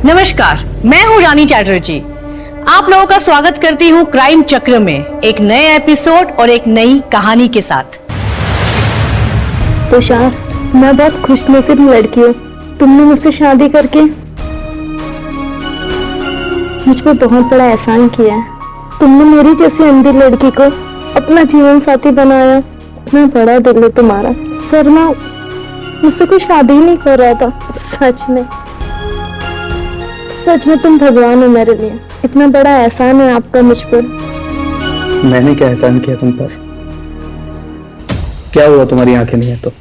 नमस्कार, मैं हूं रानी चैटर्जी। आप लोगों का स्वागत करती हूं क्राइम चक्र में एक नए एपिसोड और एक नई कहानी के साथ। तुषार, मैं बहुत खुशनसीब लड़की हूँ। तुमने मुझसे शादी करके मुझ पर बहुत बड़ा एहसान किया है। तुमने मेरी जैसी अंधी लड़की को अपना जीवन साथी बनाया। इतना बड़ा दिल है तुम्हारा। वरना मुझसे कोई शादी ही नहीं कर रहा था। सच में तुम भगवान हो मेरे लिए। इतना बड़ा एहसान है आपका मुझ पर। मैंने क्या एहसान किया तुम पर? क्या हुआ तुम्हारी आंखें नहीं है तो?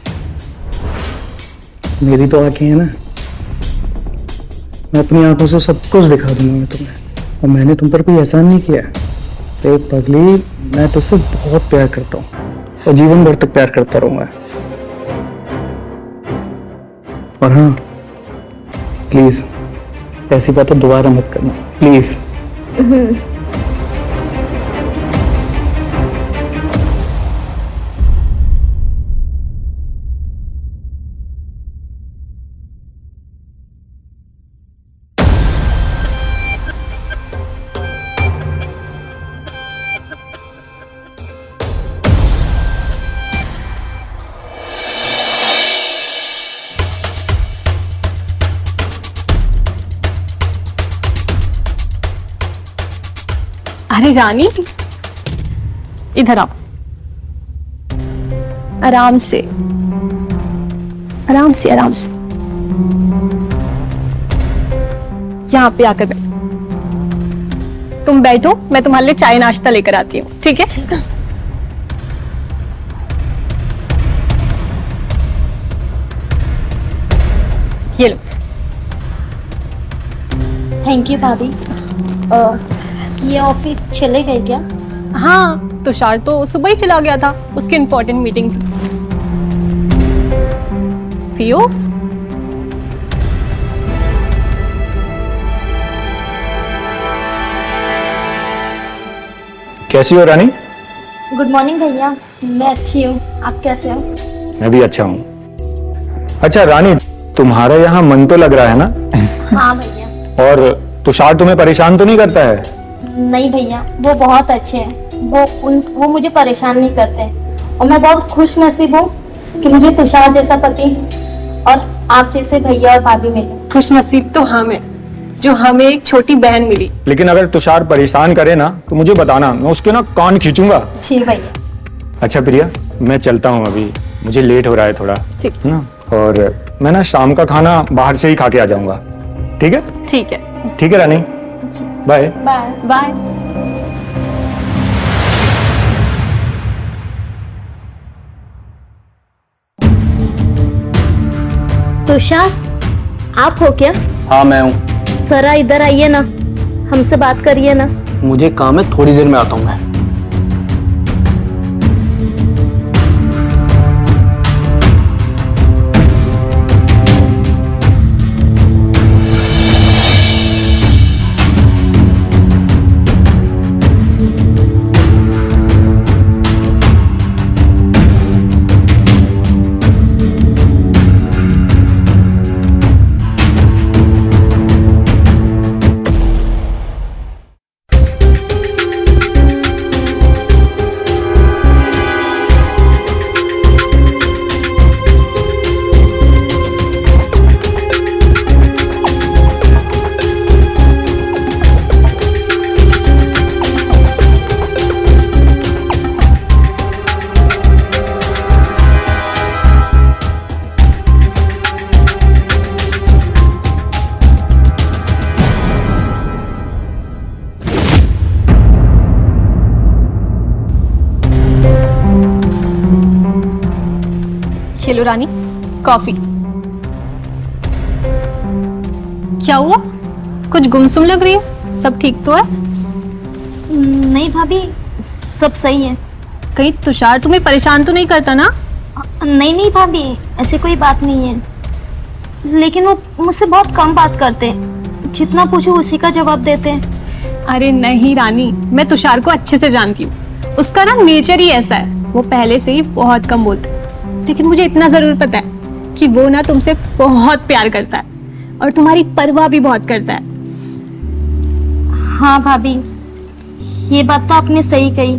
मेरी तो आंखें हैं ना। मैं अपनी आंखों से सब कुछ दिखा दूंगा मैं तुम्हें। और मैंने तुम पर कोई एहसान नहीं किया। ते पगली, मैं तुझसे बहुत प्यार करता हूँ और जीवन भर तक प्यार करता रहूंगा। और हाँ, प्लीज ऐसी बातें दोबारा मत करना, प्लीज। अरे रानी, इधर आओ। आराम से आराम से आराम से यहाँ पे आकर बैठो। तुम बैठो, मैं तुम्हारे लिए चाय नाश्ता लेकर आती हूँ, ठीक है? ये लो। थैंक यू भाभी। ये ऑफिस चले गए क्या? हाँ, तुषार तो सुबह ही चला गया था, उसकी इंपॉर्टेंट मीटिंग थी। पियो। कैसी हो रानी? गुड मॉर्निंग भैया। मैं अच्छी हूँ, आप कैसे हो? मैं भी अच्छा हूँ। अच्छा रानी, तुम्हारा यहाँ मन तो लग रहा है ना? हाँ भैया। और तुषार तुम्हें परेशान तो नहीं करता है? नहीं भैया, वो बहुत अच्छे हैं। वो मुझे परेशान नहीं करते। और मैं बहुत खुश नसीब हूँ कि मुझे तुषार जैसा पति और आप जैसे भैया और भाभी मिले। खुश नसीब तो हम हैं, जो हमें एक छोटी बहन मिली। लेकिन अगर तुषार परेशान करे ना तो मुझे बताना, मैं उसके ना कान खींचूंगा। जी भैया। अच्छा प्रिया, मैं चलता हूँ अभी, मुझे लेट हो रहा है थोड़ा, ठीक ना? और मैं ना शाम का खाना बाहर से ही खा के आ जाऊंगा, ठीक है? ठीक है। ठीक है रानी, बाय बाय बाय। तुषार, आप हो क्या? हाँ मैं हूँ। जरा इधर आइए ना, हमसे बात करिए ना। मुझे काम है, थोड़ी देर में आता हूँ मैं। चलो रानी, कॉफी। क्या हुआ? कुछ गुमसुम लग रही हो। सब ठीक तो है? नहीं भाभी, सब सही है। कहीं तुषार तुम्हें परेशान तो नहीं करता ना? नहीं भाभी, ऐसी कोई बात नहीं है। लेकिन वो मुझसे बहुत कम बात करते हैं। जितना पूछो उसी का जवाब देते हैं। अरे नहीं रानी, मैं तुषार को अच्छे से जानती हूँ। उसका ना नेचर ही ऐसा है, वो पहले से ही बहुत कम बोलता है। लेकिन मुझे इतना जरूर पता है कि वो ना तुमसे बहुत प्यार करता है। और तुम्हारी परवाह भी बहुत करता है। हाँ भाभी, ये बात तो आपने सही कही,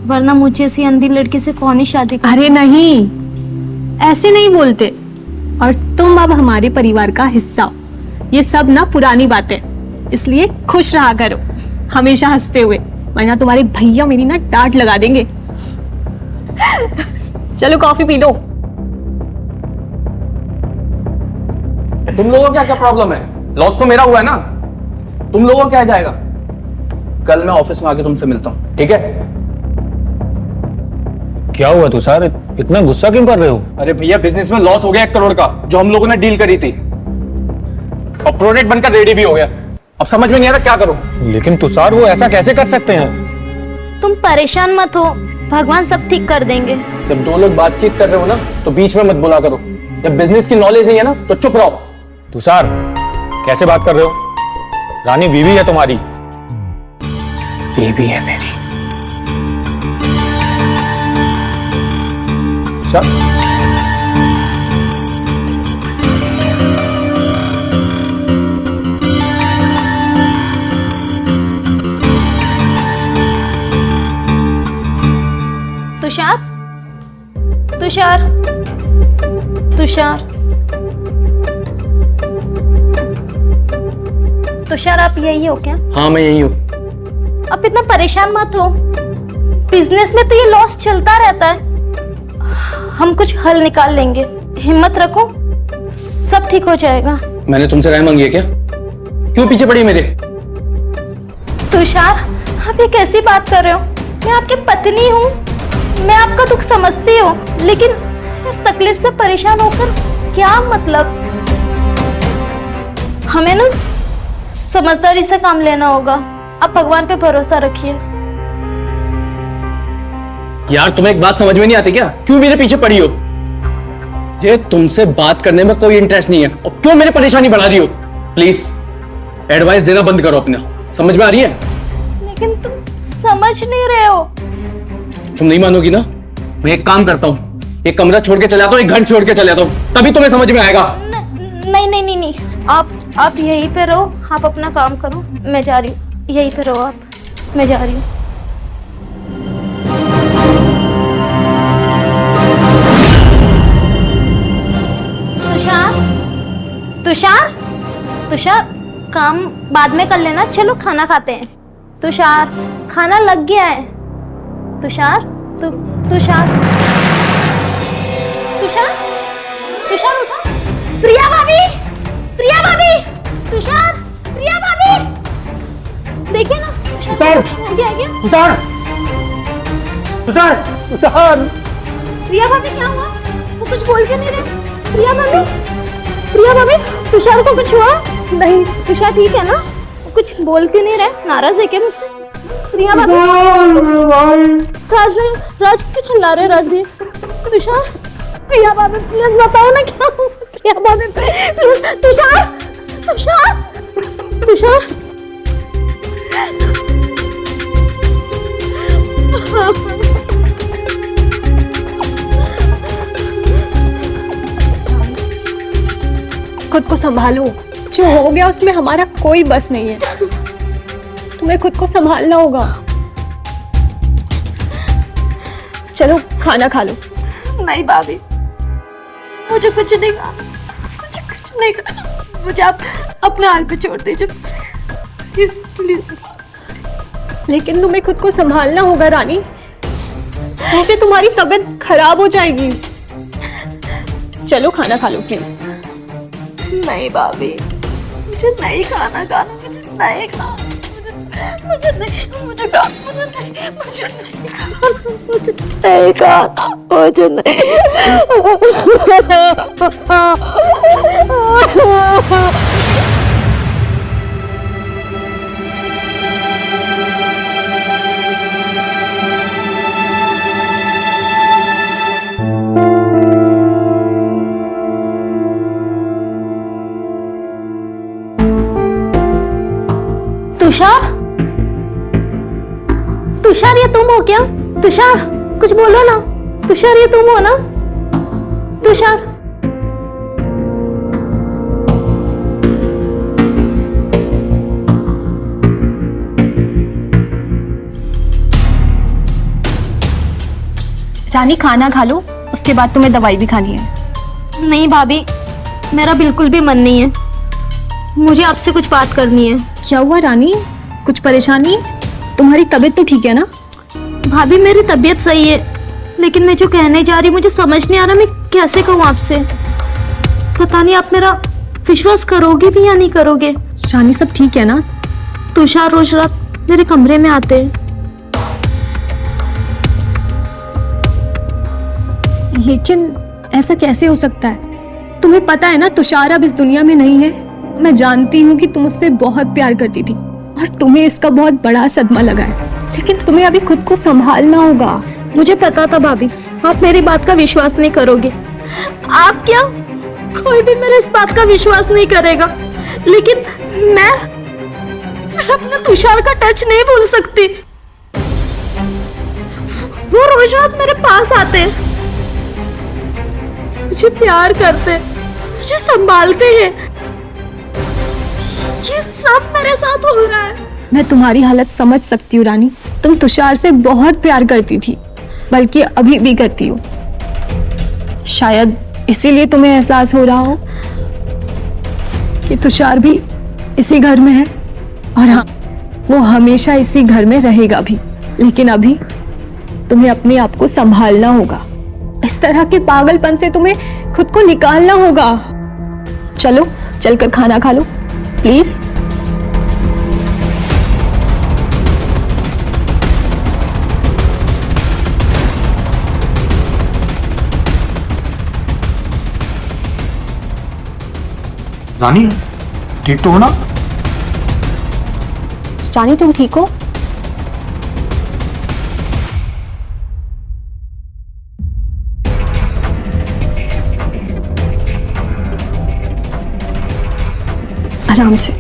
वरना मुझे सी अंधी लड़की से कौन ही शादी कर। अरे नहीं, ऐसे नहीं बोलते। और तुम अब हमारे परिवार का हिस्सा हो। ये सब ना पुरानी बातें, इसलिए खुश रहा करो हमेशा हंसते हुए, वरना तुम्हारे भैया मेरी ना डांट लगा देंगे। चलो कॉफी पी लो। तुम लोगों को क्या प्रॉब्लम है? लॉस तो मेरा हुआ है ना, तुम लोगों को क्या जाएगा? कल मैं ऑफिस में आके तुमसे मिलता हूँ, ठीक है? क्या हुआ तुषार, इतना गुस्सा क्यों कर रहे हो? अरे भैया, बिजनेस में लॉस हो गया 1 करोड़ का, जो हम लोगों ने डील करी थी, और प्रोडक्ट बनकर रेडी भी हो गया। अब समझ में नहीं आ रहा क्या करूं। लेकिन तुषार, वो ऐसा कैसे कर सकते हैं? तुम परेशान मत हो, भगवान सब ठीक कर देंगे। जब 2 लोग बातचीत कर रहे हो ना, तो बीच में मत बोला करो। जब बिजनेस की नॉलेज नहीं है ना, तो चुप रहो। तुषार, कैसे बात कर रहे हो? रानी बीवी है तुम्हारी। बेबी है मेरी। तुषार, तुषार, तुषार, तुषार, तुषार, आप यही हो क्या? हाँ, मैं यही हूँ। आप इतना परेशान मत हो, बिजनेस में तो ये लॉस चलता रहता है, हम कुछ हल निकाल लेंगे, हिम्मत रखो, सब ठीक हो जाएगा। मैंने तुमसे राय मांगी है क्या? क्यों पीछे पड़ी मेरे? तुषार, आप ये कैसी बात कर रहे हो? मैं आपकी पत्नी हूँ, मैं आपका दुख समझती हूँ, लेकिन इस तकलीफ से परेशान होकर क्या मतलब? हमें ना समझदारी से काम लेना होगा। आप भगवान पे भरोसा रखिए। यार, तुम्हें एक बात समझ में नहीं आती क्या? क्यों मेरे पीछे पड़ी हो? ये तुमसे बात करने में कोई इंटरेस्ट नहीं है, और क्यों मेरी परेशानी बढ़ा रही हो? प्लीज एडवाइस देना बंद करो अपना। समझ में आ रही है? लेकिन तुम समझ नहीं रहे हो। तुम नहीं मानोगी ना? मैं एक काम करता हूँ, एक कमरा छोड़ के चले आता हूँ, एक घर छोड़ के चले आता हूँ, तभी तुम्हें समझ में आएगा। नहीं नहीं नहीं नहीं, आप यहीं पे रहो, आप अपना काम करो, मैं जा रही हूँ। यहीं पे रहो आप, मैं जा रही हूँ। तुषार, तुषार, तुषार, काम बाद में कर लेना, चलो खाना खाते हैं। तुषार, खाना लग गया है। तुषार, तुषार, तुषार, तुषार उठा। प्रिया भाभी, प्रिया भाभी, तुषार, प्रिया भाभी, देखिए ना तुषार आ गया। तुषार, तुषार, तुषार। प्रिया भाभी, क्या हुआ? वो कुछ बोल के नहीं रहे। प्रिया भाभी, प्रिया भाभी, तुषार को कुछ हुआ? नहीं, तुषार ठीक है ना? वो कुछ बोल के नहीं रहे, नाराज है क्या मुझसे? प्रिया भाभी, राज नहीं, राज क्यों चिल्ला रहे? राज नहीं, तुषार, प्रिया भाभी प्लीज बताओ ना क्या हुआ? प्रिया भाभी प्लीज, तुषार, तुषार, तुषार, खुद को संभालो, जो हो गया उसमें हमारा कोई बस नहीं है, तुम्हें खुद को संभालना होगा। चलो खाना खा लो। नहीं भाभी, मुझे कुछ नहीं खाना, मुझे कुछ नहीं खाना, मुझे आप अपने हाल पे छोड़ दीजिए प्लीज, प्लीज। लेकिन तुम्हें खुद को संभालना होगा रानी, ऐसे तुम्हारी तबीयत खराब हो जाएगी। चलो खाना खा लो प्लीज। नहीं भाभी, मुझे नहीं खाना, मुझे नहीं खाना, मुझे नहीं, मुझे खाना, मुझे नहीं खाना, मुझे नहीं खाना, मुझे नहीं। तुषार, तुषार, ये तुम हो क्या? तुषार, कुछ बोलो ना। तुषार, ये तुम हो ना? तुषार, रानी खाना खा लो, उसके बाद तुम्हें दवाई भी खानी है। नहीं भाभी, मेरा बिल्कुल भी मन नहीं है। मुझे आपसे कुछ बात करनी है। क्या हुआ रानी, कुछ परेशानी? तुम्हारी तबीयत तो ठीक है ना? भाभी मेरी तबीयत सही है, लेकिन मैं जो कहने जा रही मुझे समझ नहीं आ रहा मैं कैसे कहूँ आपसे। पता नहीं आप मेरा विश्वास करोगे भी या नहीं करोगे। रानी सब ठीक है ना? तुषार रोज रात मेरे कमरे में आते हैं। लेकिन ऐसा कैसे हो सकता है? तुम्हें पता है ना तुषार अब इस दुनिया में नहीं है। मैं जानती हूँ कि तुम उससे बहुत प्यार करती थी और तुम्हें इसका बहुत बड़ा सदमा लगा है, लेकिन तुम्हें अभी खुद को संभालना होगा। मुझे पता था भाभी, आप मेरी बात का विश्वास नहीं करोगे। आप क्या, कोई भी मेरे इस बात का विश्वास नहीं करेगा, लेकिन मैं अपने तुषार का टच नहीं भूल सकती। वो रोज रात मेरे पास आते हैं, मुझे प्यार करते, मुझे संभालते हैं। ये सब मेरे साथ हो रहा है। मैं तुम्हारी हालत समझ सकती हूँ रानी। तुम तुषार से बहुत प्यार करती थी, बल्कि अभी भी करती हो। शायद इसीलिए तुम्हें एहसास हो रहा हो कि तुषार भी इसी घर में है, और हाँ, वो हमेशा इसी घर में रहेगा भी। लेकिन अभी तुम्हें अपने आप को संभालना होगा। इस तरह के पागलपन से तुम्हें खुद को निकालना होगा। चलो, चलकर खाना खा लो प्लीज। रानी ठीक तो हो ना? रानी तुम ठीक हो? आराम से।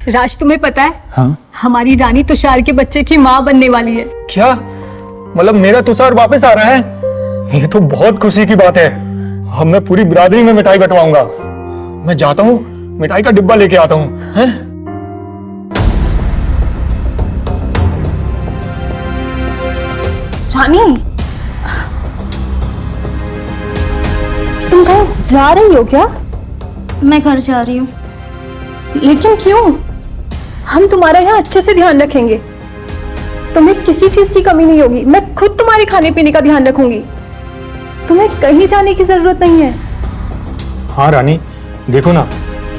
राज, तुम्हें पता है? हाँ? हमारी रानी तुषार के बच्चे की माँ बनने वाली है। क्या मतलब मेरा तुषार वापस आ रहा है? ये तो बहुत खुशी की बात है। अब मैं पूरी बिरादरी में मिठाई बंटवाऊंगा। मैं जाता हूँ, मिठाई का डिब्बा लेके आता हूँ। हैं? रानी, तुम कहीं जा रही हो क्या? मैं घर जा रही हूँ। लेकिन क्यों? हम तुम्हारा यहाँ अच्छे से ध्यान रखेंगे। तुम्हें किसी चीज की कमी नहीं होगी। मैं खुद तुम्हारे खाने पीने का ध्यान रखूंगी। तुम्हें कहीं जाने की जरूरत नहीं है। हाँ रानी, देखो ना,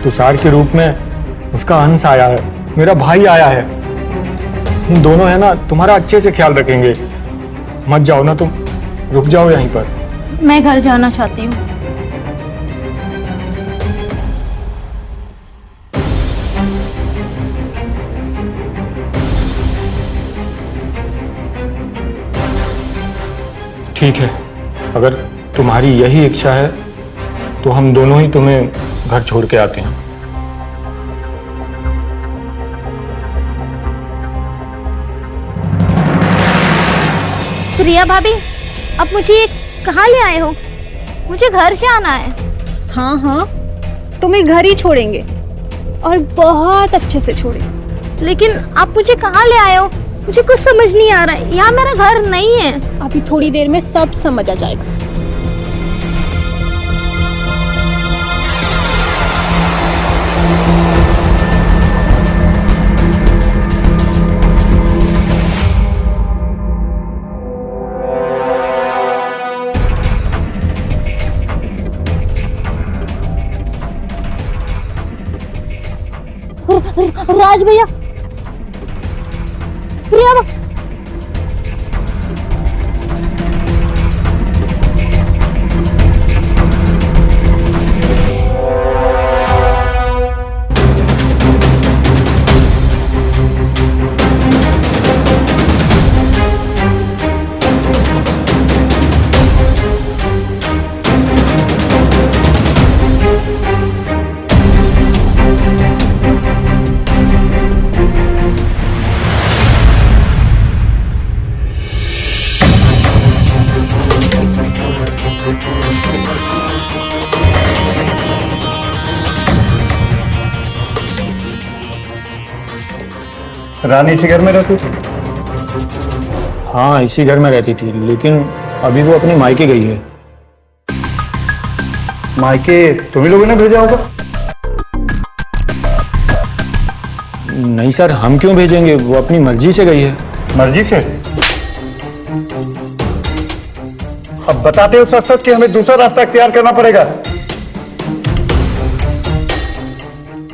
तुषार के रूप में उसका अंश आया है, मेरा भाई आया है। हम दोनों है ना, तुम्हारा अच्छे से ख्याल रखेंगे। मत जाओ ना तुम, रुक जाओ यहीं पर। मैं घर जाना चाहती हूँ। ठीक है, अगर तुम्हारी यही इच्छा है तो हम दोनों ही तुम्हें घर छोड़ के आते हैं। प्रिया भाभी, अब मुझे ये कहाँ ले आए हो? मुझे घर जाना है। हाँ हाँ, तुम्हें घर ही छोड़ेंगे और बहुत अच्छे से छोड़ेंगे। लेकिन आप मुझे कहाँ ले आए हो? मुझे कुछ समझ नहीं आ रहा है, यहाँ मेरा घर नहीं है। अभी थोड़ी देर में सब समझ आ जाएगा। राज भैया, प्रिया, रानी इसी घर में रहती थी? हाँ, इसी घर में रहती थी, लेकिन अभी वो अपने मायके गई है। मायके तुम्ही लोगों ने भेजा होगा? नहीं सर, हम क्यों भेजेंगे, वो अपनी मर्जी से गई है। मर्जी से? अब बताते हो सच सच कि हमें दूसरा रास्ता इख्तियार करना पड़ेगा।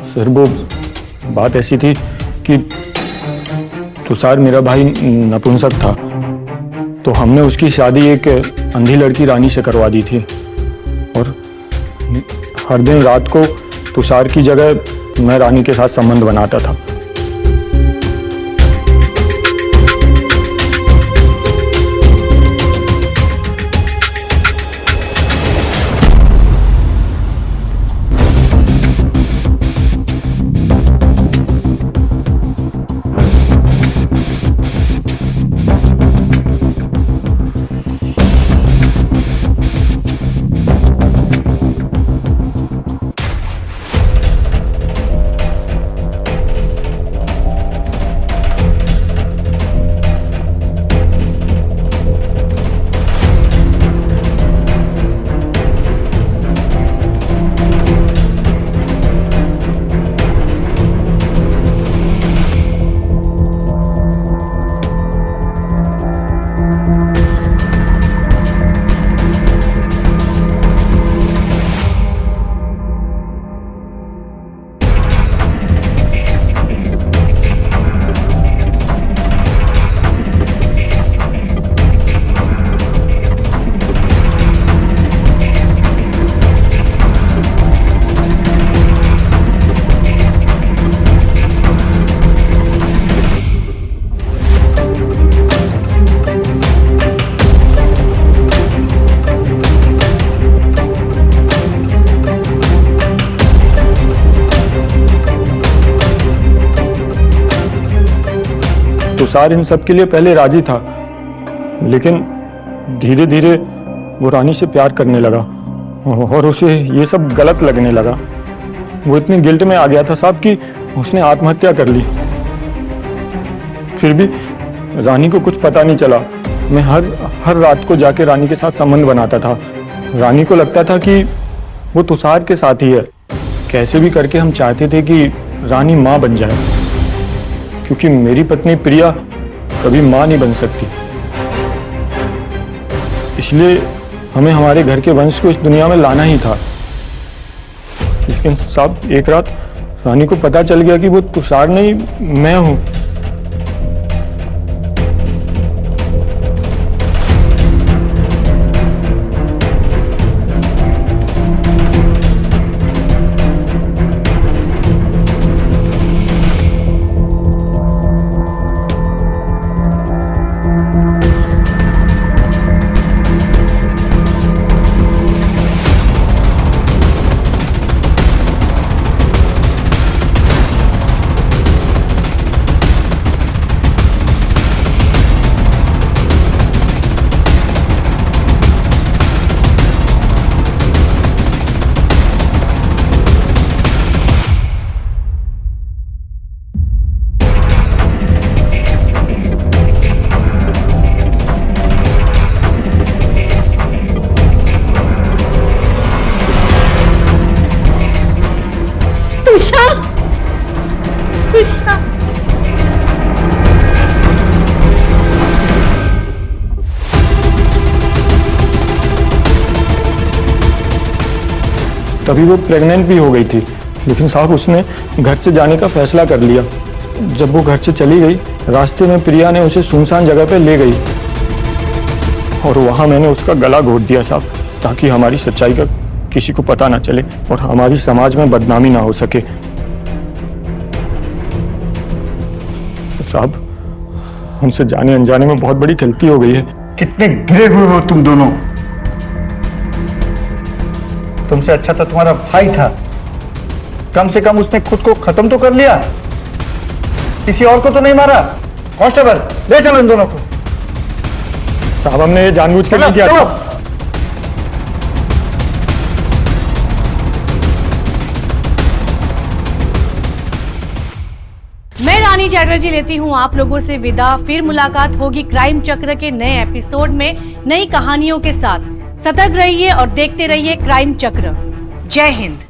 सर वो बात ऐसी थी कि तुषार मेरा भाई नपुंसक था, तो हमने उसकी शादी एक अंधी लड़की रानी से करवा दी थी, और हर दिन रात को तुषार की जगह मैं रानी के साथ संबंध बनाता था। तुषार इन सब के लिए पहले राजी था, लेकिन धीरे धीरे वो रानी से प्यार करने लगा और उसे ये सब गलत लगने लगा। वो इतनी गिल्ट में आ गया था साहब कि उसने आत्महत्या कर ली। फिर भी रानी को कुछ पता नहीं चला। मैं हर रात को जाके रानी के साथ संबंध बनाता था। रानी को लगता था कि वो तुषार के साथ ही है। कैसे भी करके हम चाहते थे कि रानी माँ बन जाए, क्योंकि मेरी पत्नी प्रिया कभी माँ नहीं बन सकती। इसलिए हमें हमारे घर के वंश को इस दुनिया में लाना ही था। लेकिन साहब एक रात रानी को पता चल गया कि वो तुषार नहीं, मैं हूं। तभी वो प्रेग्नेंट भी हो गई थी, लेकिन साहब उसने घर से जाने का फैसला कर लिया। जब वो घर से चली गई, रास्ते में प्रिया ने उसे सुनसान जगह पे ले गई और वहां मैंने उसका गला घोट दिया साहब, ताकि हमारी सच्चाई का किसी को पता ना चले और हमारी समाज में बदनामी ना हो सके। साहब, हमसे जाने अनजाने में बहुत बड़ी गलती हो गई है। कितने गिरे हुए हो तुम दोनों। तुमसे अच्छा तो तुम्हारा भाई था, कम से कम उसने खुद को खत्म तो कर लिया, किसी और को तो नहीं मारा। कांस्टेबल, ले चलो इन दोनों को। साहब, हमने ये जानबूझ कर नहीं किया था। मैं रानी चैटर्जी लेती हूँ आप लोगों से विदा। फिर मुलाकात होगी क्राइम चक्र के नए एपिसोड में नई कहानियों के साथ। सतर्क रहिए और देखते रहिए क्राइम चक्र। जय हिंद।